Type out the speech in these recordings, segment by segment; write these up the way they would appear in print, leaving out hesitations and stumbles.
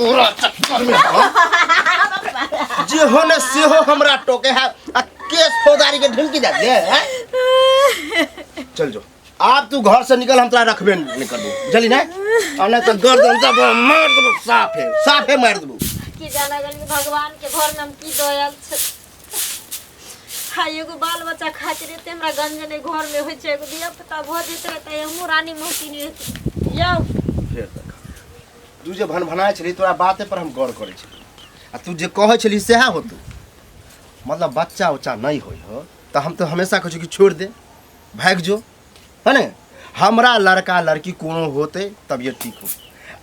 तोरा चक्कर में जे होने से हो हमरा टोके है केस फौजदारी के धमकी दे दे चल जो आप तू घर से निकल हम तोरा रखबे नहीं कर दू जल्दी ना और नहीं तो गर्दन सब मार दबो साफ है मार दबो की जाना गल भगवान के घर में हम की दोयल छ हाय एगो बाल बच्चा खातिर रहते हमरा गंजने घर में होय छै एगो दिया पता भ जेते रहते हमहु रानी मोती नहीं रहती जाओ फिर तक तू जे भनभनाय छली तोरा बाते पर हम गौर करै छी आ तू जे कहै छली सेहा होतू मतलब बच्चा उच्चा नहीं होई हो तो हम तो हमेशा कहै छी कि छोड़ दे भाग जो है ने हमरा लड़का लड़की कोनो होते तब ये ठीक हो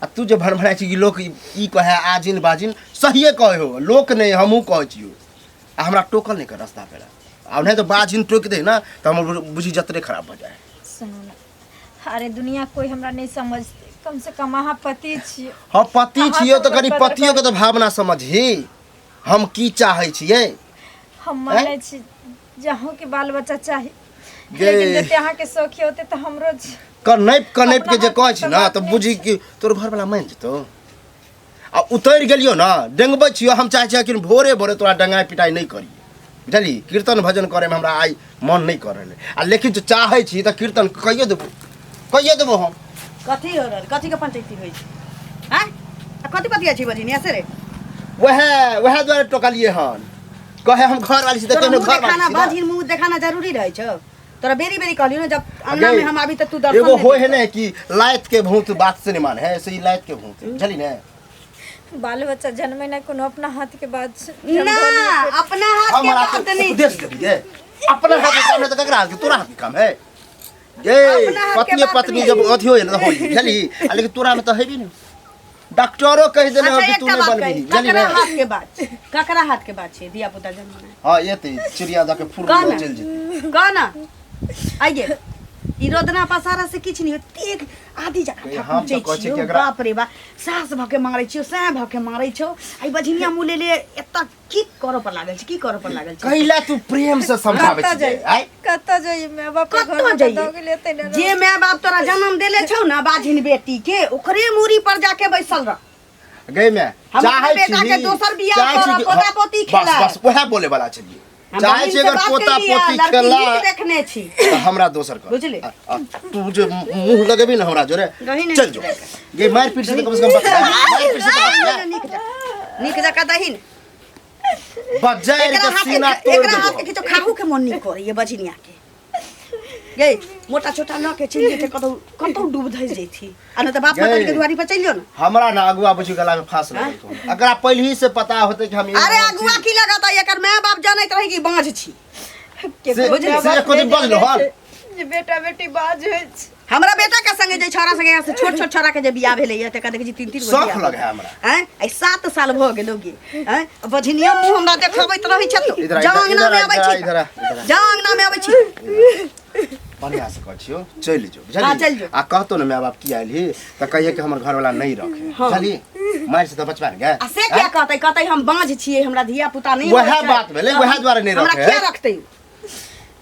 आ तू जे भनभनाय छी कि लोग ई कहे आजिन बाजिन सहिए कहे हो लोक नहीं हमहू कहै छियो आ हमरा टोकल नहीं कर रास्ता पे अब नहीं तो बाजिन टोक दे ना तो हम बुझी जतरे खराब हो जाए सुनो ना अरे दुनिया कोई हमरा नहीं समझते कम से कम अहाँ पति छियै हाँ पति छियै तो कनी पतियों के तो भावना समझी हम की चाहे छियै हम माने छी जहाँ के बाल बच्चा चाही लेकिन जते अहाँ के सौखी होते तो हमरो कनैप के जे कहै छी ना तो बुझी कि तोर घर वाला मान जतो आ उतर गेलियो ना डेंगबै छियो हम चाहे छी कि भोरे भोरे तोरा डंगाई पिटाई नहीं करी बुझली कीर्तन भजन करे में हमरा आई मन नहीं कर रहले आ लेकिन जो चाहे छी त कीर्तन कहियो देबो हम कथी हो रहल कथी के पंचायती होई छै हैं आ कथी पतिया छी बजिनी ऐसे रे वह द्वारा टोकलिए हन कहे हम घर वाली से तोरा मुंह देखाना बाजिन मुंह देखाना जरूरी रहै छ तोरा बेरी बेरी कहलियो ना जब अन्ना में हम आबी त तू दर्शन एगो होय है ना कि लायत के भूत बात से नहीं मान है ऐसे ही लायत के भूत बुझली ना बाल बच्चा जन्मे ना कोनो अपना हाथ के बात ना अपना हाथ के बात नहीं उपदेश करिए अपना हाथ के काम है तो ककरा हाथ के तोरा हाथ के काम है ये पत्नी जब अथी होय ना होय बुझली लेकिन तोरा में तो है भी नहीं डॉक्टरो कह देले हो कि तू नहीं बनबी जल्दी ककरा हाथ के बात ककरा हाथ के बात छै दिया पुता जन्म हां ये ते चिड़िया दा के फुर चल जेते गा ना आइए ई रोदना पसारा से किछ नहीं होते आधी जगह हम तो कहै छी कि अगर बाप रे बा सास भके मारै छियो सै भके मारै छौ आई बझिनिया मुले ले एता की करो पर लागल छै की करो पर लागल छै कहिला तू प्रेम से समझाबै छी आई कत जाई माय बाप के घर में दो के लेते ना जे माय बाप तोरा जन्म देले छौ ना बाझिन बेटी के ओकरे मूरी पर जाके बैसल रह गई मैं चाहे छी बेटा के दोसर बियाह कर पोता पोती खेला बस वह बोले वाला छलिए चाहे छी अगर पोता पोती खेला देखने छी तो हमरा दोसर कर बुझले तू जो मुंह लगेबी ना हमरा जोरे चल जो ये मार पीट से कम से कम मार पीट से निक जा कदहिन बजाय के सीना तोड़ एकरा हाथ के तो खाहू के मन नहीं करे ये बझिनिया के ये मोटा छोटा ल के चल जेते कतौ डूब धइ जैथी आ न त बाप माता के दुआरी पर चलियो ना हमरा ना अगुआ बुझी गला में फांस लगे अगर पहले ही से पता होते कि हम अरे अगुआ की लगाता एकर माय बाप जानैत रही कि बांझ छी से कोई बजलो हन जे बेटा बेटी बाज होय छै हमरा बेटा के संगे जे छोरा संगे से छोट छोट छोरा के जे बियाह भेलै त का देख जी 3-3 गो शौक लगे हमरा हैं आई 7 साल भ गेलोगे हैं बझिनिया मुंह हमरा देखबैत रही छत जांगना में आबै छी जांगना में आबै छी बढ़िया से कह छियो चल जो बुझली आ कहतो न माय बाप की आइली त कहिए कि हमर घर वाला नहीं रखे बुझली मार से त बचबा गए आ से क्या कहतै हम बांझ छियै हमरा धिया पुता नहीं वह बात भेलै वह द्वारा नहीं रखे हमरा क्या रखतै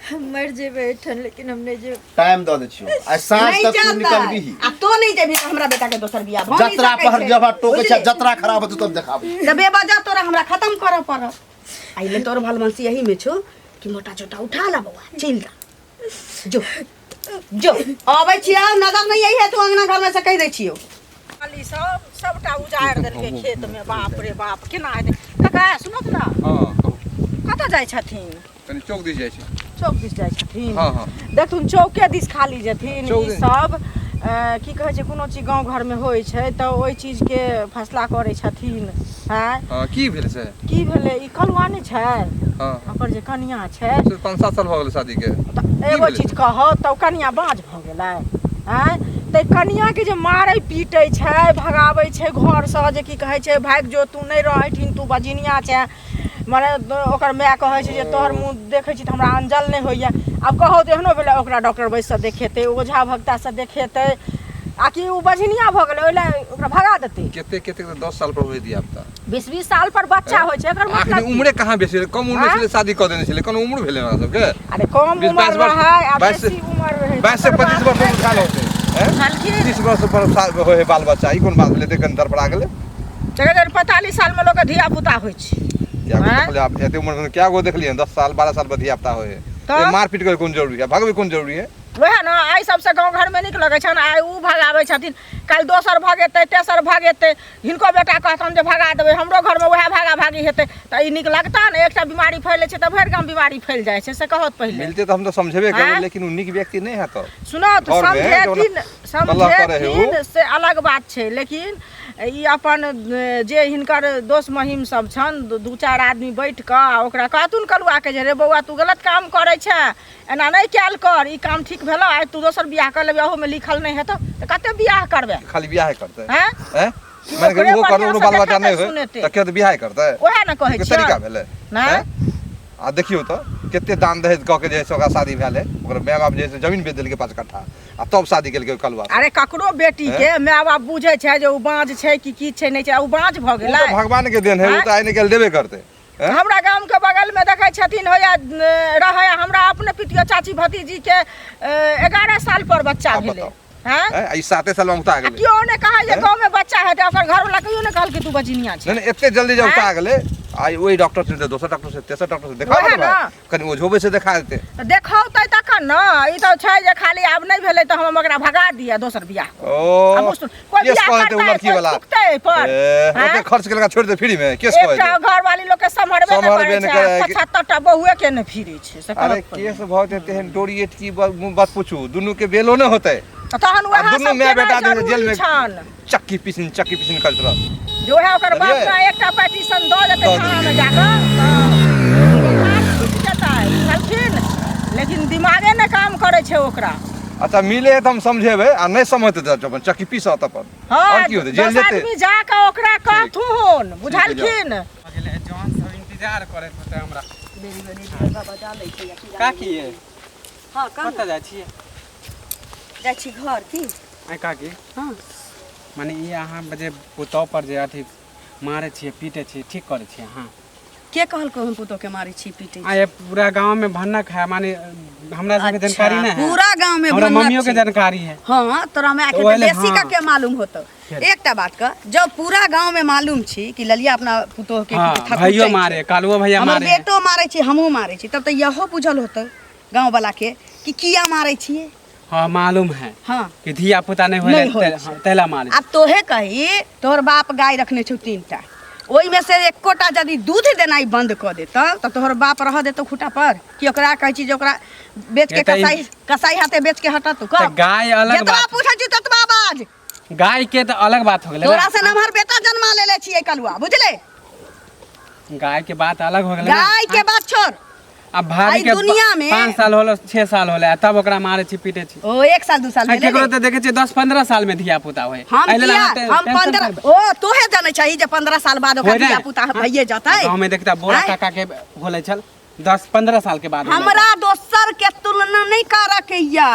मर जेबे ठन लेकिन हम नहीं जे टाइम द दे छियो आ सांझ तक तू निकलबी ही आ तो नहीं जेबी त हमरा बेटा के दोसर बियाह भ जतरा पर जब टोके छ जतरा खराब होत तब देखाबी तबे बजा तोरा हमरा खत्म कर पर आइले तोर भलमंसी यही में छो कि मोटा छोटा उठा ला बउआ चल जो आबै छिया नजर नहीं आई है तू अंगना घर में से कह दे छियो खाली सबटा उजाड़ देलकै खेत में बाप रे बाप केना हेतै काका सुनत ना हां कतऽ जाइ छथिन कनी चौक दिस जाइ छै चौक दिस जाइ छथिन हां हां देखथुन चौके दिस खाली जेथिन ई सब की कहै छै कोनो चीज गांव घर में होइ छै त ओइ चीज के फैसला करै छथिन हैं हां की भेल से की भेलै ई कलुआ नै छै हां ओकर जे कनिया छै 5-7 साल भ गेल शादी के एगो चीज कह त कनिया बाँझ भ गेलै हैं त कनिया के जे मारै पीटै छै भगाबै छै घर से जे की कहै छै भाग जो तू नहीं रहथिन तू बजिनिया छै माने ओकर माय कहै छै जे तोहर मुंह देखै छी त हमरा अंजल नहीं होइया अब कहो त एहनो भेलै ओकरा डॉक्टर बैस से देखेतै ओझा भक्ता से देखेतै आ कि उ बजिनिया भ गेलै ओइला ओकरा भगा देतै केते 10 साल पर होय दिया अब त 20 साल पर बच्चा होय छै एकर मतलब आखिर उम्र कहां बेसी कम उम्र से शादी क देने छले कोन उम्र भेलै हमरा सब के अरे कम उम्र है आ बेसी उम्र है 22 से 25 वर्ष के साल होते हैं 30 वर्ष पर होय बाल बच्चा ई कोन बात भेलै त कन दर पर आ गेलै जगह 45 साल में लोग के धिया पुता होइ छै क्या हैं? देखलिए आप एते उम्र में क्या गो देखलिए 10 साल 12 साल पर धिया पुता होए तो? ये मार पीट करे कौन जरूरी है भगवे कौन जरूरी है वएह ने आइ सबसे गाँव घर में नीक लगे छन आइ उ भगाबै छथिन काल दोसर भगेतै तेसर भगेतै हिनको बेटा कहतन जे भगा देबै हमरो घर में वएह भागा भागी हेतै त ई नीक लगता ने एकटा बीमारी फैले छै त भरि गाँव बीमारी फैल जाइ छै से कहत पहिले मिलते तो हम तो समझेबे हैं? करे लेकिन उन्हीं के व्यक्ति नहीं है तो सुनो तो घर में समझेथिन जौन अल्लाह करे है समझेथिन से अलग बात छै लेकिन ई अपन जे हिनकर दोस्त महिम सब छन दू चार आदमी बैठ कऽ ओकरा कहतुन कलुआ के जे रे बौआ तू गलत काम करै छै एना नहीं कैल कर ई काम ठीक भेलो आइ तू दोसर बियाह कर लेबे ओहो में लिखल नहीं हेतौ त कते बियाह करबे खाली ब्याह करते हैं हैं मैंने ओकरे वो बढ़िया करो से बाल बच्चा देखेतै, नहीं होय सुनेतै। त के ब्याह करते ओहे न कहै के छियै तरीका भेले नहीं हैं? आ देखियो तो केते दान दहेज क के जे है से ओकरा शादी भेले ओकर माय बाप जे है से जमीन बेच देलकै 5 कट्ठा आ तब शादी केलकै कलुआ अरे ककरो बेटी के माय बाप बुझै छै जे उ बाँझ छै कि की छै नहीं छै उ बाँझ भ वो गेलै तो भगवान के देन है वो हैं? तो आइ निकल देबे करते हैं? हमरा गांव के बगल में देखे छथिन होया रहे हमरा अपने पितियो चाची भतीजी के 11 साल पर बच्चा अब भेले बताओ। हैं हैं? आई 7 साल में उठा गेले क्यों ने कहा ये हैं? गांव में बच्चा है तो ओकर घर वाला कहियो ने कहल कि तू बजिनिया छै नहीं एते जल्दी जब हैं? उठा गेले आई वही डॉक्टर से दोसर डॉक्टर से तेसर डॉक्टर से दिखा ओहे दे ना। कनी ओझोबे से दिखा देते तो देखौतै तखन न ई तो छै जे खाली आब नहीं भेलै तो हम ओकरा भगा दिया दोसर बियाह ओ अब सुन, कोई केस बियाह कह देते करता है, लड़की कोई वाला थूकतै पर, हैं? ओते खर्च केलका छोड़ दे फ्री में केस कह एकटा दे घर वाली लोग के सम्हरबे सम्हरबे नहीं नहि करे करे छै कि- 75 टा बहुए के ने फिरे छै से अरे कहत केस बहुत देते हैं डोरी एट की बात पूछू दोनों के बेलो न होते तहन आ वएह दुनू सब माय केना बेटा जे जेल जरूरी में छन चक्की पिसिन करत रह जो है ओकर बाप बुझलियै? का एकटा पेटिशन दऽ देतै दऽ थाना में देतै। जाकर लेकिन दिमागे ने काम करे छै ओकरा अच्छा मिले है तो हम समझेबे आ नहीं समझते तो अपन चक्की पीस आता पर और की होते जेल 10 जेते आदमी जाकर ओकरा कहथुन बुझलखिन जवान सब इंतजार करैत होते हमरा का किए हाँ कहाँ कतऽ जाइ छियै जाइ छी घर की आइ काकी हाँ माने ई अहाँ जे पुतौ पर जे अथी मारै छियै पीटै छियै ठीक करै छियै अहाँ के कहलको हम पुतोह के मारै छी पीटे छी? आइ पूरा गांव में भनक है माने हमरा सबके जानकारी नहीं है पूरा गांव में हमरा भनक मम्मियों के छै। जानकारी है हाँ तोरा में आके तो ओहिले बेसी का हाँ। के मालूम होतो एकटा बात का जब पूरा गांव में मालूम छी कि ललिया अपना पुतोह के हाँ थकुचै भैयो छै। मारे कालुओ भैया हमर मारे हैं। बेटो मारै छी हमहूँ मारै छी तब तऽ यहो बुझल होतै गांव वाला के कि किया मारै छियै हाँ मालूम है हाँ कि धिया पुता नहीं नहीं होले होइ छै। तेला मारे आब तोहे कही तोहर बाप गाय रखने छौ 3टा ओहिमे से एकोटा यदि दूध देनाइ बंद कऽ देतौ तऽ तोहर बाप रह देतौ खूटा पर कि ओकरा कहै छी जे ओकरा बेच के ये तऽ कसाई कसाई हाथे बेच के हटतौ तऽ गाय अलग जतबा बात पूछै छी ततबा बाज गाय के तो अलग बात हो गेलै तोरा ना। से नमहर बेटा जन्मा लेले छियै कलुआ बुझले गाय के बात अलग हो गेलै ना। गाय के बात छोड़ अब भाभी आई के दुनिया में- 5 साल होलो 6 साल होले आ तब ओकरा मारे छी पीटे छी ओ 1 साल 2 साल आ भेलै केकरो रे। तो देखे छियै 10-15 साल में धिया पुता होय हम एहि लेल किया अहाँ हम टेंशन 15 करबै। ओ तोहे जानै चाही जे 15 साल बाद ओकरा होय ने? धिया पुता भइए जेतै गाँव में देखता बोरा आँय? काका के होले छल 10-15 साल के बाद होले हमरा दोसर के तुलना नहीं करके या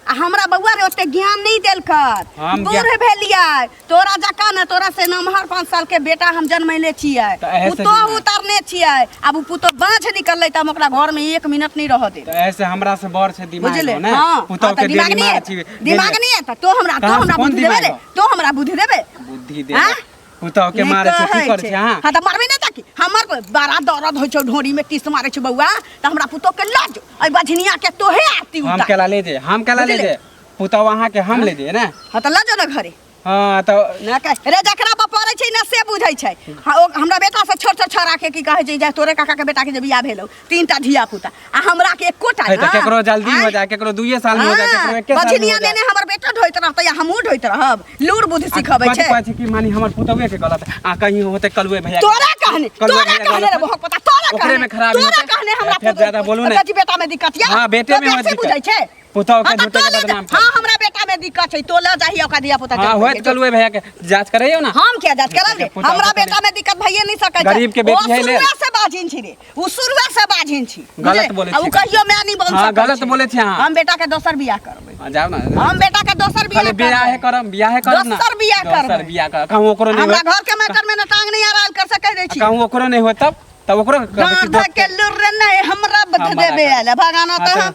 आ हमरा बउआ रे ओते ज्ञान नहीं देलकत हम बूढ़ भेलियै तोरा जका न तोरा से नमहर 5 साल के बेटा हम जन्मैले छियै तऽ एहे से पुतोह भी- उतरने छियै अब उ पुतोह बाँझ निकललै त हम ओकरा घर में 1 मिनट नहीं रह दे तो ऐसे हमरा से बड़ से दिमाग बुझले हो ने हाँ पुतौ हाँ, के तऽ दिमाग देली नहीं मारे है छी दिमाग नहीं है त तो हमरा कहाँ बुद्धि दिमाग देबे हो? तो हमरा बुद्धि देबे बुद्धि दे आँय? पुतौ के नहीं मारे छी कहै की कर छै। छी हां हाँ त मारबे नहीं ताकि हमर बड़ा दर्द होइ छौ ढोरी में टीस मारै छौ बउआ त हमरा पुतोह के लज अइ बझनिया के तोहे आती हम उतार केला ले जे हम केला ले बुझले? जे पुतौ वहां के हम ले जे ना हाँ त लजो न घरे हां तो ना कह रे जकरा पर पड़ै छै ना से बुझै छै हाँ, ओ हमरा बेटा से छोट छोट छोरा के की कहै छै जे तोरे काका के बेटा के जे बियाह भेलौ 3टा धिया पुता आ हमरा के एकोटा है तो ना। केकरो जल्दी हो आँय? जाए केकरो 2 साल में हो जाए केकरो 1 साल में बझनिया हो जाए नेने हमर बेटा ढोइत रहतै या हमहूँ ढोइत रहब लूर बुद्धि सिखबै छै कहै छै कि मानी हमर पुतौए के गलत आ कहीं होते कलुए भैया के- तोरा कहने कलुए तोरा भैया कहने गलत रे बहुत पता तोरा ओकरे कहने में खराबी तोरा होतै। कहने हमरा फेर ज्यादा बोलू ने। बेटी बेटा में दिक्कत या हाँ, बेटे में तो होत बेसी दिक्कत। बुझै छै पुतौ के हाँ, तऽ झूठे तो के ले जा। बदनाम हाँ हमरा बेटा में दिक्कत छै तो ले जाही ओकरा धिया पुता हां होत कलुए भैया के जांच करैयो ना हम क्या जांच करब रे पुतौ हमरा के बेटा में दिक्कत भइए नहीं सकै छै गरीब के बेटी है ले। शुरुए से बाजिन छी रे उ शुरुए से बाजिन छी गलत बोले उ छी। कहियो मैं नहीं बोल हाँ, सकै गलत छी। बोले छी अहाँ। हम बेटा के दोसर बियाह करबै हाँ, जाओ ना हम बेटा के दोसर बियाह खाली बियाह करब बियाह करब ना दोसर बियाह करबै। दोसर बियाह कर कहूं ओकरो नहीं हमरा होत घर के मैटर में न टांग नहीं आराल कर सकै दै छी कहूं ओकरो नहीं होत तब ओकरो कहबै कि गांधा के लुर नहीं हमरा बद हमरा देबे का। आले भगाना हाँ, तो तो हम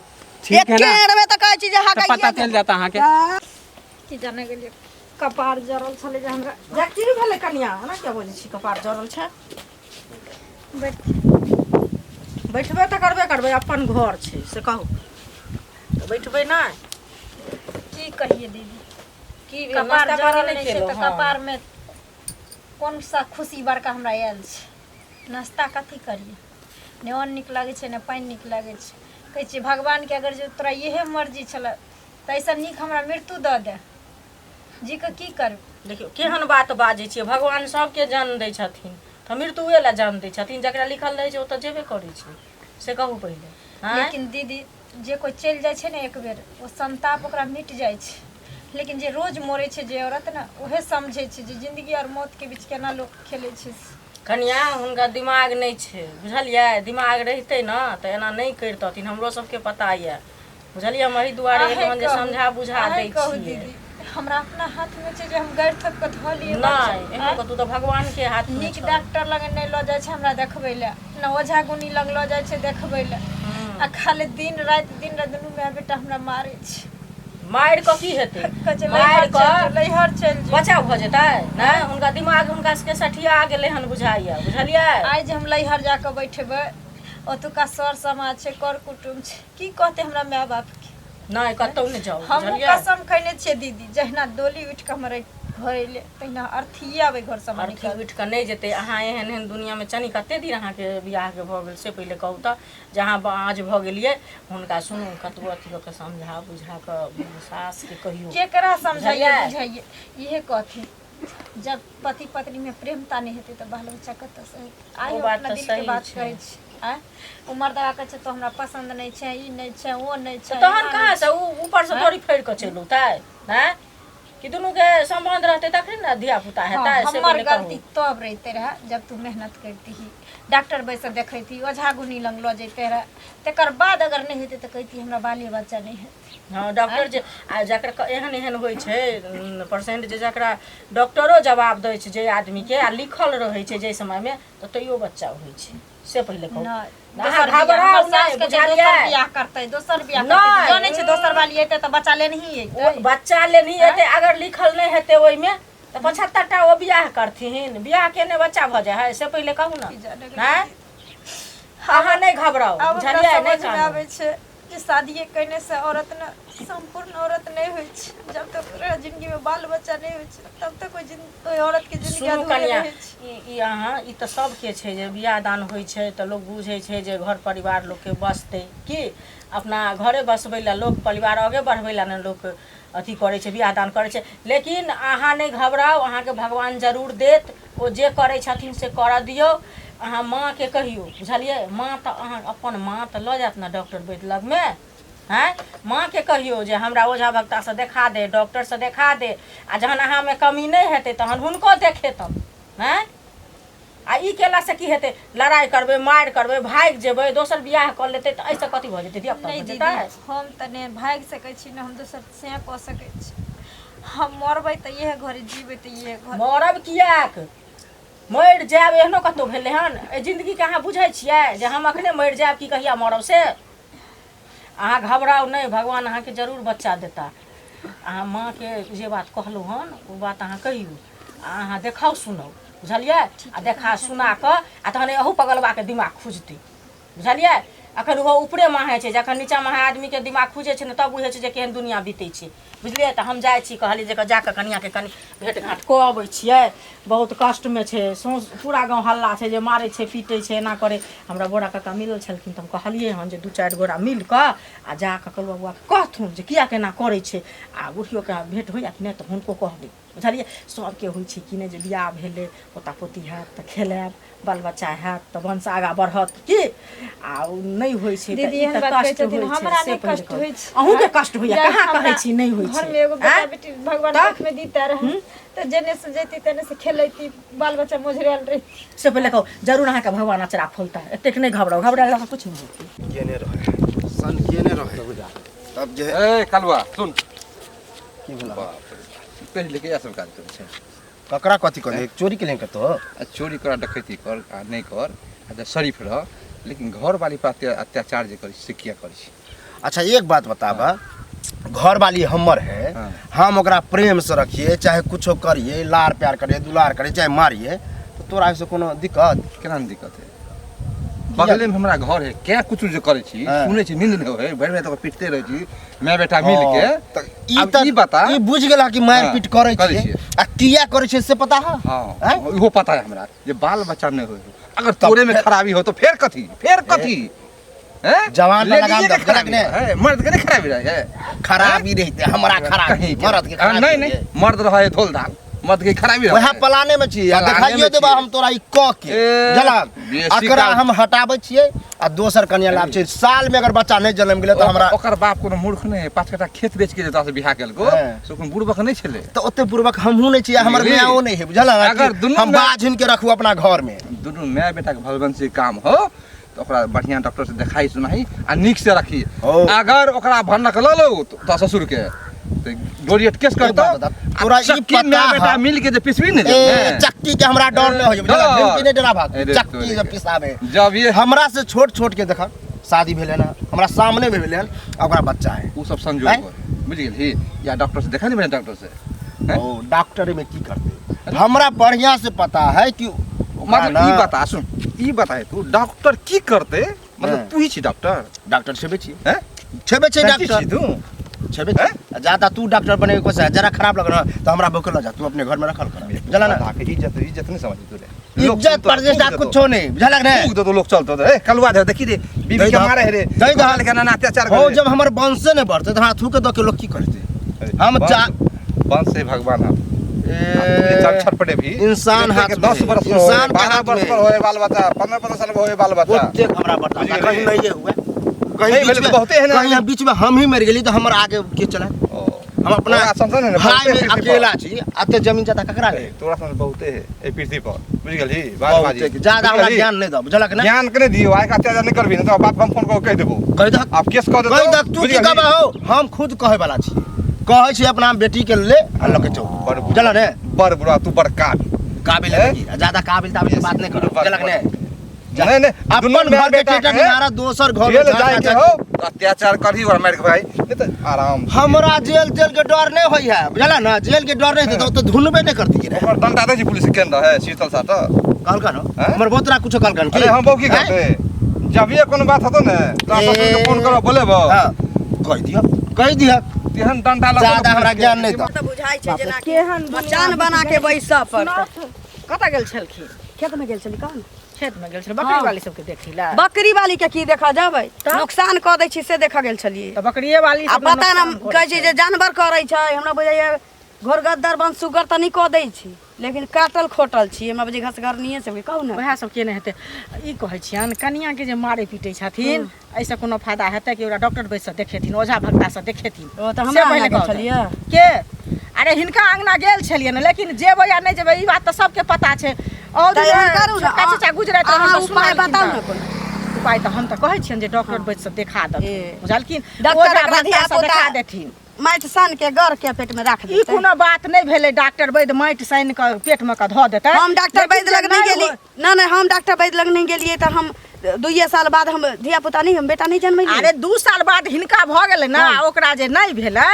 ठीक है ना। एक में तो कहै छी जे तो पता चल जाता अहाँ के की जाने गेलिए कपार जरल छले जे हमरा जा की भेलै कनिया ना क्या बोलै छी कपार जरल छै बैठबे तऽ करबे अपन घर छै से कहू बैठबै नहि की कहिए दीदी की कपार नाश्ता पानी जरल नहीं नहीं छै केलो तऽ कपार में कौन सा खुशी बड़का हमरा आयल छै नाश्ता कथी करिए ने अन्न नीक लागै छै ने पानि नीक लागै छै कहै छियै भगवान के अगर जो तोरा इहे मर्जी छलै तऽ ऐसा नीक हमरा मृत्यु दऽ दे जी के की करब देखियो केहन बात बाजै छियै भगवान सबके जन्म दै छथिन तऽ मृत्युए ला जन्म दै छथिन जकरा लिखल रहै छै ओ तऽ जेबे करै छै से कहू पहिले हाँ? लेकिन दीदी जे कोई चलि जाइ छै ने एक बेर ओ संताप ओकरा मिट जाइ छै लेकिन जे रोज मरै छै जे औरत ने उहे समझै छै जे जिंदगी और मौत के बीच केना लोग खेलै छै कनिया हुनका दिमाग नहीं छै बुझलियै दिमाग रहितै ना तऽ एना नहीं करितथिन हमरो सबके पता यऽ बुझलियै हम एहि दुआरे एहन जे समझा बुझा दै छियै दीदी हमरा अपना हाथ में छै जे हम गाड़ि थक के धऽ लिए नहीं एहन कतौ तऽ भगवान के हाथ में नीक डॉक्टर लग नहीं लऽ जाइ छै हमरा देखबै लए न ओझा गुनी लग लऽ जाइ छै देखबै लए आ खाली दिन रात दुनू माय बेटा हमरा मारै छै मारि कऽ की हेतै मारि कऽ लैहर चलि जो बचाव भऽ जेतै नहि हुनका दिमाग हुनका सबके सठिया गेलै हन बुझाइया बुझलियै आइ जे हम लैहर जाके बैठेबै ओतुका सर समाज छै कर कुटुम छै की कहते हमरा माय बाप के नहीं कतौ नहीं जाओ हम बुझलियै कसम खैने छियै दीदी जहिना डोली उठि के हमर घर एले तहिना अर्थी आबै घर से अर्थी उठि कऽ नहीं जेतै अहाँ एहन दुनिया में चनी कते दिन अहाँके बियाह के भऽ गेल से पहिले कहू तऽ जहाँ आज भऽ गेलियै हुनका सुनू कतबो अथी लोक के समझा बुझा कऽ सास के कहियो केकरा समझाइए बुझाइए इहे कहथिन जब पति पत्नी में प्रेमता नहीं हेतै तऽ बाल बच्चा कतऽ से हेतै आइ ओ बात अपना तऽ दिल के सही बात छै। कहै छी आइ उमर दवा कहै छै तो हमरा पसंद नहीं छै ई नहीं छै वो नहीं छै तहन कहाँ से ऊपर से थोड़ी फेर कऽ चलू ताई हैं कि दुनू के संबंध रहतै तखन ने धिया पुता हेतै से हमर पहिले गलती कहू तब रहिते रहे जब तू मेहनत करती ही डॉक्टर बैसल देखैती ओझा गुनी लग लऽ जैते रहे तकर बाद अगर नहीं हेतै तऽ कहती हमरा बाले बच्चा नहीं हेतै हाँ डॉक्टर जे आ जकरा एहन होइ छै पेशेंट जे जकरा डॉक्टरो जवाब दै छै जे आदमी के आ लिखल रहै छै जे समय में तऽ तैयो बच्चा होइ छै से पहिले कहू दोसर बियाह करतै दोसर बियाह करतै जानै छै दोसर वाली एतै तऽ बच्चा लेने ही एतै बच्चा ले नहीं एतै अगर लिखल नहीं हेतै ओहि में तऽ 75टा ओ बियाह करथिन बियाह के ने बच्चा भऽ जाय है से पहिले कहू ना हैं अहाँ नहीं घबराओ बुझलियै नहीं समझ में आबै छै जे शादीए करने से औरत न संपूर्ण औरत नहीं होइ छै जब तक ओकरा जिंदगी में बाल बच्चा नहीं होइ छै तब तक कोई औरत के जिंदगी सुनू अधूरे कन्या रहै छै ई अहाँ ई तऽ सबके छै जे बियाह दान होइ छै तऽ लोग बुझै छै जे घर परिवार लोकके बसतै कि अपना घरे बसबै ला लोक परिवार आगे बढ़बै ला ने लोक अथी करै छै बियाह दान करै छै लेकिन अहाँ नहीं घबराओ अहाँके भगवान जरूर देत ओ जे करै छथिन से करऽ दियौ अहाँ माँ के कहियो बुझलियै माँ तऽ अहाँ अपन माँ तऽ लऽ जायत ने डॉक्टर वैद्य लग में हैं माँ के कहियो जे हमरा ओझा भक्ता से देखा दे डॉक्टर से देखा दे आ जहन अहाँ में कमी नहीं हेतै तहन हुनको देखेतन हैं आ ई केला से की हेतै लड़ाई करबै मारि करबै भागि जेबै दोसर बियाह कऽ लेतै तऽ एहिसँ कथी भऽ जेतै धियापुता नहीं भऽ दीदी जेतै हम तऽ नहीं भागि सकै छी न हम दोसर से कऽ सकै छी हम मरबै तऽ इहे घर जीबै तऽ इहे घर मरब किएक मरि जायब एहनो कतहु भेलै हन एहि जिन्दगीके अहाँ बुझै छियै जे हम अखने मरि जायब कि कहिया मरब से अहाँ घबराउ नहीं भगवान अहाँके जरूर बच्चा देता अहाँ माँके जे बात कहलहुँ हन ओ बात अहाँ कहियौ आ अहाँ देखाउ सुनौ बुझलियै आ देखा सुना कऽ आ तहन अहू पगलबाके दिमाग खुजतै बुझलियै अखन ओहो ऊपरे माहे छै जखन नीचा माहे आदमीके दिमाग खुजै छै ने तब बुझै छै जे केहन दुनिया बीतै छै बुझलियै तऽ हम जाइ छी कहलियै जे जाकऽ कनियाके कनि भेँट घाट कऽ अबै छियै बहुत कष्टमे छै पूरा गाँव हल्ला छै जे मारै छै पीटै छै एना करे हमरा बोरा काका मिलल छलखिन तऽ हम कहलियै हन जे 2-4 गोरा मिल कऽ आ जाकऽ कहलहुँ बौआ कहथुन जे किया केना करै छै आ बुढ़ियोके भेँट होइया कि नहि तऽ हुनको कहबै बुझलियै सबके होइ छै कि नहि जे बियाह भेलै पोता पोती हैत तऽ खेलायब बाल बच्चा हैत तऽ वंश आगाँ बढ़त कि आ नहीं होइ छै तऽ दीदी ई एहन तऽ बात कहै कष्ट छथिन होइ छै हमरा से नहीं पहिले कष्ट कहू होइ छै अहूँके कष्ट होइया कहाँ कहै छी नहीं होइ घर छै में एगो बेटा आँय? बेटी भगवान तऽ? हाथ में दीता रहे तऽ जेने से जैती तेने से खेलैती बाल बच्चा मोझरेल रहिती से पहिले कहू जरूर अहाँके भगवान अचरा खोलता एतेक नहीं घबराओ घबराएला कुछ नहीं होतै केने रहे सन केने रहे तब जे ए कलवा सुन की भेला बाप रे पहिले के सब काज करै छै ककरा कथी करे चोरी के लिए करतो आ चोरी कर डकैती कर आ नहीं कर आ जब शरीफ रह लेकिन घर वाली पर अत्याचार जे करी से किया करी अच्छा एक बात बताबा घर वाली हमर है, हाँ। हम ओकरा प्रेम से रखिए, चाहे कुछो करिए, लार प्यार करिए, दुलार करिए, चाहे मारिए, तो तोरा से कोनो दिक्कत? केना दिक्कत है? बगले में हमरा घर है, क्या कुछ जो करे छी, हाँ। सुने छी नींद नहीं होए, भर में तो पिटते रहे छी, मैं बेटा मिल के, तो अब त ई बता। ई बुझ गेला कि मार हाँ, पीट करे करै छिए, छियै। आ किया करे छिए से पता है? हाँ, हैं? वो पता है हमरा, जे बाल बच्चा नहीं होए, अगर तोरे में खराबी हो तो फिर कथी? हैं? जवान पे लेडीजे लगाम के दब, खराबी गलत है, मर्द के नहीं खराबी रहे है। खराबी रहते हमरा खराबी, कहीं के। मर्द के हाँ, खराबी नहीं नहीं, रहते। मर्द रहे धोल धाल, मर्द के खराबी रहे। वह पलाने में छिए, आ पलाने देखाइए में देबा छियै। हम तोरा ई क के ए, जलाब बेसी एकरा काल- हम हटाबै छिए आ दोसर कन्या लाभ छै। साल में अगर बच्चा नहीं जन्म गेलै तो हमरा ओकर बाप कोनो मूर्ख नहीं है, 5 कट्ठा खेत बेच के देता से बियाह केल को, हाँ। सो कोन बुड़बक नहीं छले। तो ओते पूर्वक हमहू नहीं छिए, हमर बुझलियै? माओ नहीं है, बुझल अगर दुनू हम में- बाझिन के रखू अपना घर में। दुनू माय बेटा के भलबंसी काम हो तो ओकरा बढ़िया डॉक्टर से देखाई सुनाई आ निक से रखी। ओ। अगर ओकरा भनक ल लो तो ससुर के तो डोरियट केस कर दो। बात बता, तोरा ई पता माय बेटा है? मिल के जे पिसवी ने ए चक्की के हमरा डर नहीं हो, बुझल डर। ढिमकी नहीं डरा भाग, अरे चक्की तोरे जब के। पिसाबे जब ये हमरा से छोट छोट के देखा शादी भेले ना, हमरा सामने में भेले हन, ओकरा बच्चा है। उ सब संजोग हैं? हो बुझ गेल ही या डॉक्टर से देखा नहीं मैंने डॉक्टर से हैं? ओ डॉक्टर में की करते हमरा बढ़िया से पता है कि मतलब ई बता सुन ई बताए तू डॉक्टर की करते मतलब हाँ। तू ही छी डॉक्टर डॉक्टर छेबे छी, हैं छेबे छी डॉक्टर डॉक्टर तू छेबे छी। ज्यादा तू डॉक्टर बने के कोशिश है, जरा खराब लग रहा तो हमरा बोके ल जा, तू अपने घर में रखल कर, जला ना इज्जत इज्जत नहीं समझ तू इज्जत प्रतिष्ठा कुछो नहीं, बुझल ना? तो लोग चलते रे कलवा दे देखी रे बीबी दई के दहक, मारे है रे दई दहक। लेकिन ना अत्याचार हो करे जब हमर वंशे ने बढ़ते तो हाथ थूके दो के लोग की करते? हम वंश से भगवान हम ए, छटपटे भी इंसान हाथ में, 10 वर्ष में इंसान के 12 हाथ वर्ष में। पर होए बाल बच्चा 15 साल में होए बाल बच्चा ओते हमरा बर्दाश्त बुझलियै? कहीं नहीं ये हुआ, कहीं नहीं, बीच भेलै में तो बहुते है ना। कहीं बीच में हम ही मर गेली तो हमर आगे के चला। हम अपना तोरा समझ ने भाई में अकेला छी, अते जमीन जाता ककरा है? तोरा समझ बहुते है ए पृथ्वी पर बुझ गेली बहुते के, ज्यादा हमरा ज्ञान नहीं दो, बुझलक ना? ज्ञान के नहीं दियो आय का अत्याचार नहीं करबी ना तो बाप हम फोन को कह देबो कह दक, आप केस कर देतो कह दक, तू की कहबा हो? हम खुद कहे वाला छी, कहे छी अपना बेटी के ले आ लके चौ, बड़ बुझल ने? बड़ बुरा तू बड़ काबिल है की, ज्यादा काबिल ताबिल की बात नहीं करो, बुझलक ने? नहीं नहीं अपन घर के टेटा निहारा दोसर घर में जेल घर जाए के जाके- हो अत्याचार करही और मार के भाई नहीं तो आराम हमरा जेल तेल के डर नहीं होई है, बुझला ना? जेल के डर नहीं तो ढूंढबे नहीं करती रे। और दंडा दे जी पुलिस केंद्र है शीतल साथ कहलकन हो हैं? हमर बोतरा कुछो कहलकन अरे हम बहु की हैं? करते जब ये कोनो बात होतो ने तो आप ससुर के फोन करो बोले बो हाँ, कह दिया तेहन डंडा लगा ज्यादा हमरा ज्ञान नहीं तो बुझाई छै जेना कि केहन मचान बना के बैसा पड़तै। कतऽ गेल छलखिन? खेत में गेल छली कहाँ? खेत में गेल छल बकरी वाली सबके देखी ला बकरी वाली के की देखा जाबै? नुकसान कऽ दै छी से देखा गेल छलियै। तो बकरिये वाली आ सब पता न कहै छै जे जानवर करै छै, हमरा बुझाइए घोर गद्दर बन सुगर तऽ नहि कऽ दै छी, लेकिन काटल खोटल छी, हमरा बुझे घसगरनिये से कहू ने। वएह सब केने हेतै। ई कहै छियन कनिया के जे मारे पीटे छथिन ऐसे कोनो फायदा हेतै कि ओकरा डॉक्टर बैस से देखेथिन, ओझा भगता से देखेथिन? ओ तऽ से हमरा पहिले आगे कहू छलियै। के अरे हिनका अंगना गेल छलियन, लेकिन जेबै या नहि जेबै ई बात तऽ सबके पता छै। और तऽ एहन करू ने, छोटका चचा गुजरत अहाँ उपाय बताउ ने कोन। उपाय तऽ हम तऽ कहै छियन जे डॉक्टर बैस से देखा ए। देथिन, बुझलखिन? डॉक्टर ओझा एकरा भगता से धिया देखा पुता- देथिन। माटि सान के गर के पेट में राख ई देतै। कोनो बात नहीं भेलै, डॉक्टर वैद्य माटि सानि के पेट में के धऽ देतै। हम डॉक्टर लेकिन वैद्य लग जे नहीं नहि गेली, हो- ना हम डॉक्टर वैद्य लग नहीं गेलियै तऽ हम 2 साल बाद हम धिया पुता नहीं, हम बेटा नहीं जन्मेलियै। अरे 2 साल बाद हिनका भऽ गेलै ना, ओकरा जे नहीं भेलै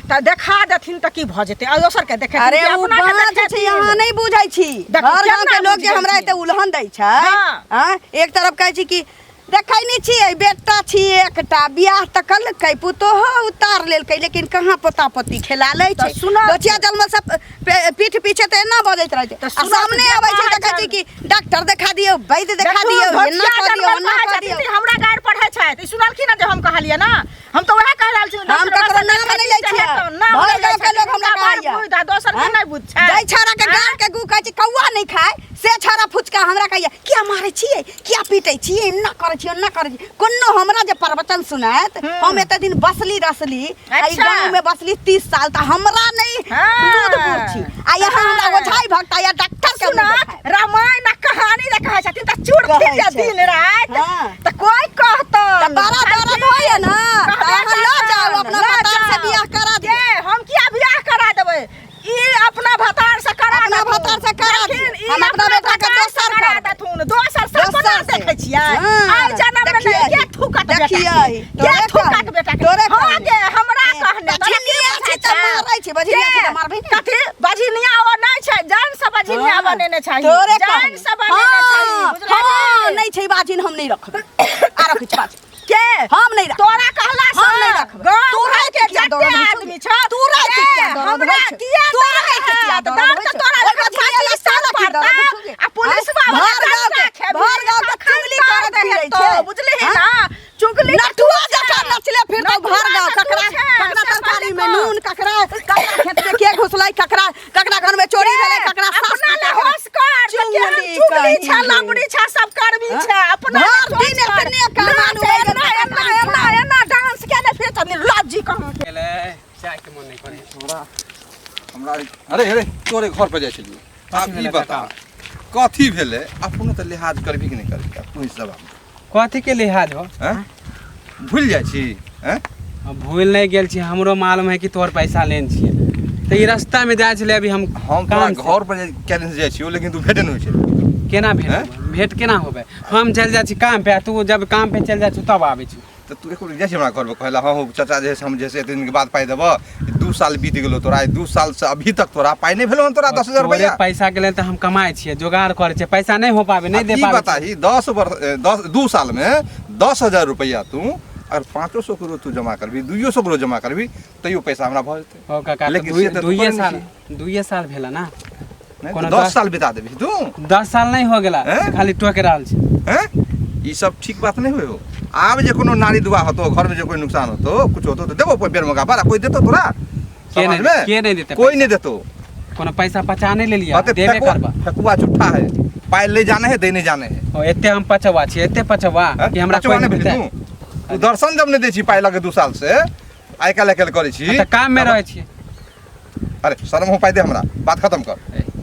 तऽ देखा देथिन तऽ की भऽ जेतै? आ दोसर के देखेथिन अरे कि उ अपना के बात छै, देखेथिन? यहाँ नहीं बुझै छी। देखू, हर गांव केना के लोग जे बुझै हमरा छी? एते उल्हन दै छै, हाँ। हाँ, एक तरफ कहै छी कि देखै नहीं छियै बेटा छी एकटा, बियाह तऽ कलकै, पुतोहो उतार लेलकै, लेकिन कहाँ पोता पोती खेला लै छै। तऽ सुनऽ, बचिया जन्म से पीठ पीछे तऽ एना बजैत रहै छै, तऽ आ सुनऽ, सामने जे आबै छै तऽ कहै कहै छै कि डॉक्टर देखा दियौ, वैद्य देखा देखू, दियौ, एना भोटिया कऽ दियौ, जनमल ओना कहै कऽ छथिन दियौ। कि हमरा गारि पढ़ै छथि। ई सुनलखिन ना जे हम कहलियै ना, हम तऽ वएह कह रहल छी। हम ककरो नाम नहीं लै छियै, भर गाँव के लोग हमरा कहैया। दोसर के नहीं बुझै जै छौड़ा के गार के गु कहै छै कौआ नहीं खाय, से छौड़ा फुचका हमरा कहैया किया मारै छियै, किया पीटै छियै, एना करै छियै, ओना करै छियै। कोनो हमरा जे प्रवचन सुनात, हम एते दिन बसली रसली, आई अच्छा। गांव में बसली 30 साल, त हमरा नहीं दूध पूछी आ यहाँ हमरा ओझाई भक्ता या डॉक्टर के मुँह सुनत देखाय। रामायण आ कहानी जे कहै छथिन तऽ चूड़ कहै खींच छै। दिन राति हाँ। तऽ कोई कहतौ त बड़ा दर्द होइए ना, त अहाँ ल जाओ अपना भतार से बियाह करा दियौ। हम किया बियाह करा देबै? ई अपना भतार से करा अपना देथुन। भतार से करा दियौ। लेकिन ई हम अपना अपना बेटा के भतार से दोसर करा करबै। देथुन। दोसर से दोसर कोना से। देखै छियै? हाँ, आइ जन्म में देखियै। नहीं के थुकत बेटा देखियै। के तोरे थुकत कहनी। बेटा के तोरे हाँ कहनी। गे हमरा कहने चाही तोरे जान कहनी। सब लेना चाही बुझले हाँ नहीं छै बाजिन हम नहीं रखब आ रख पाछ के हम नहीं रख तोरा कहला से हम नहीं रखब तोरा के जते आदमी छ तोरा के क्या दर्द हमरा होइ छै? किया तोरा के क्या दर्द दाम होइ तो छै? तोरा ओकर लगा फांसी फांसी साल साल पड़ता पड़ता आ पुलिस बाबा भर गांव के चुगली करत फिरै तो छै बुझली है ना चुगली नटुआ जका नचले फिर तो भर गांव ककरा तरकारी में नून ककरा खेत में के घुसलाई ककरा घर में चोरी भेलै ककरा अपना ले होश कर चुगली छ लंगड़ी छ सब कर्मी छ अपना भर दिन एतने कमान एना डांस के ने फिर तनी लज्जी कहां गेले चाय के मन नहीं करे थोड़ा हमरा अरे तोरे घर पर जाइ छलिए आब ई बता कथी भेलै अपनो त लिहाज करबी कि नहीं करबी तू सब कथी के लिहाज हो हैं भूल जाइ छी हैं अब भूल नहीं गेल छी हमरो मालूम है कि तोर पैसा लेन छिए तो ई रास्ता में जाय छले अभी हम हम तोरा काम से। घर पर कैलेंस जाइ छी लेकिन तू भेटे नहीं छै केना भेट भेट केना होबे हम चल जाइ छी काम पे आ तू जब काम पे चल जाइ छी तब आबै छी तो तू एको जाइ छी हमरा घर पर कहला हां चाचा जे हम जैसे एते दिन के बाद पाई देबो 2 साल बीत गेलो तोरा 2 साल से अभी तक तोरा पाई नहीं भेलो तोरा 10,000 तोरे रुपया पैसा के लेल तो हम कमाए छिए जोगाड़ करे छिए पैसा नहीं हो पावे नहीं दे ई पावे बताही 2 साल में 10,000 रुपया तू अगर 500 करो तू जमा करबी 200 करो जमा करबी तैयो पैसा हमरा भ जेतै हो काका लेकिन से तऽ दुइये तू साल दुइये साल भेला ना नहीं कोनो तो 10 दस- साल बिता देबी तू 10 साल नहीं हो गेला हैं? खाली टोके रहल छी हैं ई सब ठीक बात नहीं होय हो आब जे कोनो नारी दुआ होतो घर में जे कोई नुकसान होतो कुछ होतो तो देबो कोई बेर मौका पर कोई देतो तोरा के समाज नहीं में? के नहीं देते कोई नहीं देतो कोनो पैसा पचा नहीं ले लिया बातें देबे करबा फकुआ झूठा है पाई ले जाने है देने जाने है ओ एते हम पचवा छी एते पचवा हैं? कि हमरा बचवा कोई नहीं नहीं भेली देते तू दर्शन जब नहीं दै छी पाई लगे 2 साल से आइ काल्हि करे छी त काम में रहे छी अरे शर्म हो पाई दे हमरा बात खत्म कर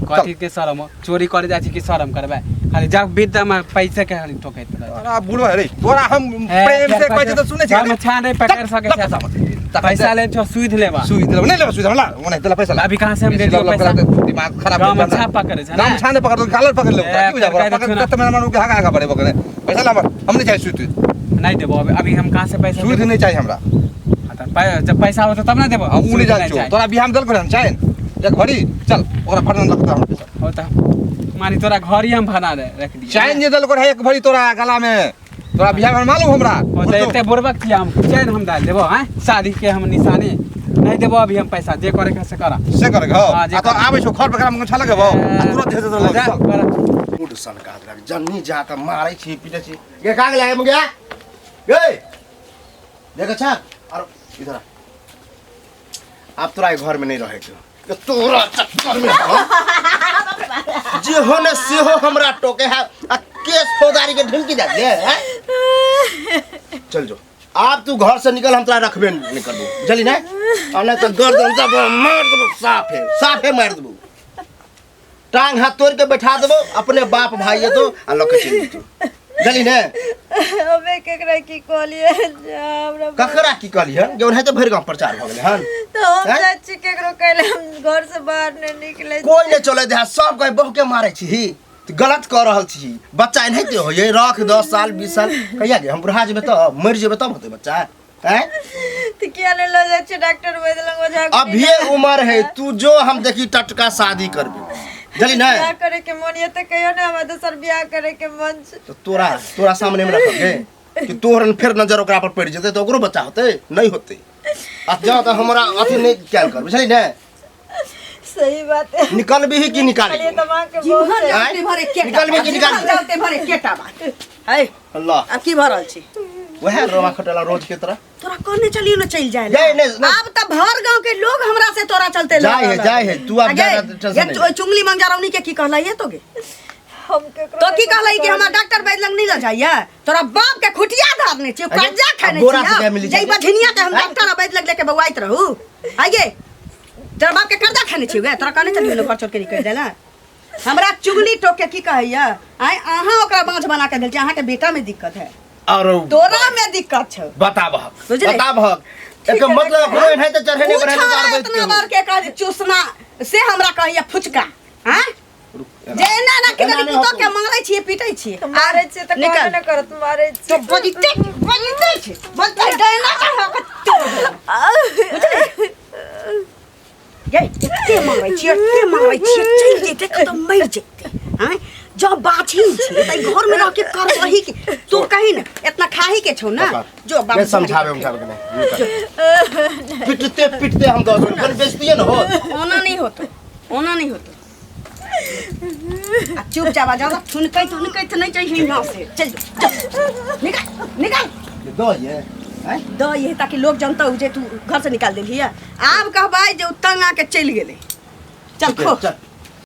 कथी के शरम हो? चोरी करे जा छी कि शरम करबे खाली जब विद्या में पैसे के खाली ठोकैत रहे अरे बुढ़वा रे तोरा हम प्रेम से कहै छै त सुनै छी हम छान रे पकड़ सके छै पैसा ले छो सुध लेबा सुई दे नहीं ले सुई दे हमरा ओने तेला पैसा अभी कहां से हम दे दियो पैसा दिमाग खराब गाँव में छाप पकड़े छै ना हम छाने पकड़ दो गालर पकड़ ले क्यों जा पकड़ त मेरा मन के हागा हागा पड़े पकड़े पैसा ला हम नहीं चाहिए सुई नहीं देबो अभी हम कहां से पैसा सुई देबो? नहीं चाहिए हमरा जब पैसा होता तब ना देबो हम उनी जान छो तोरा बियाह में दल कर हम चाहे एक भरी चल ओकरा फटन लगता हम पैसा होता मानी तोरा घर ही हम बना दे रख दिया चैन जे दल कर एक भरी तोरा गला में तोरा बियाह में मालूम हमरा होता एते बुरबक थी हम चैन हम डाल देबो हैं शादी के हम निशानी नहीं देबो अभी हम पैसा जे करे से करा से कर गो हाँ, जे आ तो कर। आबै छो घर पे काम छा लगबो तुरंत दे दे जा, चल कर। मूड सन का लग जन्नी जा त मारै छी पिटे छी ये काग लागे मुगिया ए देख अच्छा और इधर आ। अब तोरा घर में नहीं रहे के तोरा चक्कर में हम जे हो न से हो हमरा टोके है आ केस फौदारी के ढिमकी दे दे हैं? चल जो आप तू घर से निकल हम तोरा रखबे नहीं कर दू बुझली ना और नहीं तो गर्दन सब मार देबो साफ है मार देबो टांग हाथ तोड़ के बैठा देबो अपने बाप भाई है तो आ लोग के चल जेतौ बुझली ना हमें केकरा की कहलिए हमरा ककरा की कहलिहन गेउन है तो भर गांव प्रचार भ गेलै हन तो हम हैं? जाची केकरो कहले हम घर से बाहर नहीं निकले कोई नहीं चले दे सब कहे बहु के मारे छी तो गलत कर रहल छी बच्चा एनाहिते हो ये रख 10 साल 20 साल कहिया गे हम बुढ़ा जेबे तो मर जेबे तब होते बच्चा हैं तो क्या ले लो जाचे डॉक्टर वैद्य लंग वजह अभी उम्र है तू जो हम देखी टटका शादी करबे जली ना ब्याह करे के मन ये तो कहियो ना हम दूसर ब्याह करे के मन छै। तो तोरा सामने में रखोगे कि तोहर फिर नजर ओकरा पर पड़ जेते तो ओकरो बच्चा होते नहीं होते आ जा तो हमरा अथी नहीं क्या कर बुझली ना सही बात है निकल भी कि निकाल ये तो मां के जीवन बहुत आँय? रास्ते भरे केटा निकल भी कि निकाल रास्ते भरे केटा बात है अल्लाह अब की भरल छी वह रोमा खटेला रोज के तरह तोरा कहने चलियो ना चल जाए जाए नहीं अब त भर गांव के लोग हमरा से तोरा चलते जाए है तू अब ज्यादा टेंशन नहीं ये चुंगली मंगजारौनी के की कहला ये तोगे हम केकरो तो की कहला कि हमरा डॉक्टर वैद्य लंग नहीं ल जाइए तोरा बाप के खुटिया धारने छी अगे, कर्जा खाने अब बोरा से क्या छी मिली जई जाए? बझनिया के हम हैं? डॉक्टर वैद्य लग लेके बवाइत रहू आगे तेरा बाप के कर्जा खाने छी गे तोरा कहने चलियो घर छोड़ के निकल देला हमरा चुगली टोक के की कहैया आइ अहाँ ओकरा बांझ बना के देल छी अहाँ के बेटा में दिक्कत है और तोरा में दिक्कत छ बताबह बुझले? बताबह एक मतलब अपनो है तो चढ़े नहीं बढ़े तो इतना बार के कह चूसना से हमरा कहैया फुचका हैं जे ना ना के एना नहीं तो होतो। के मारै छी पीटै छी तो मारे छे तो निकल। कहबे न करत मारे तो छे बजते छी बजते डैना का बुझले गे एते मारै छी चल जेते तो मर जेते हैं जब बाछी छे त घर में रह के कर वही के तू कहीं ना इतना खाही के छौ ना जो मैं समझावे के नहीं पिटते पिटते हम दो फिर बेइज्जती न हो। ओना नहीं होतो आ चुपचाप आ जा थुनकै तो नहीं चाहिए यहाँ से चल निकाल दो ये द ये ताकि लोग जनता हो जे तू घर से निकाल देली है। आब कहबै जे तंग आके चल गेले चल खो।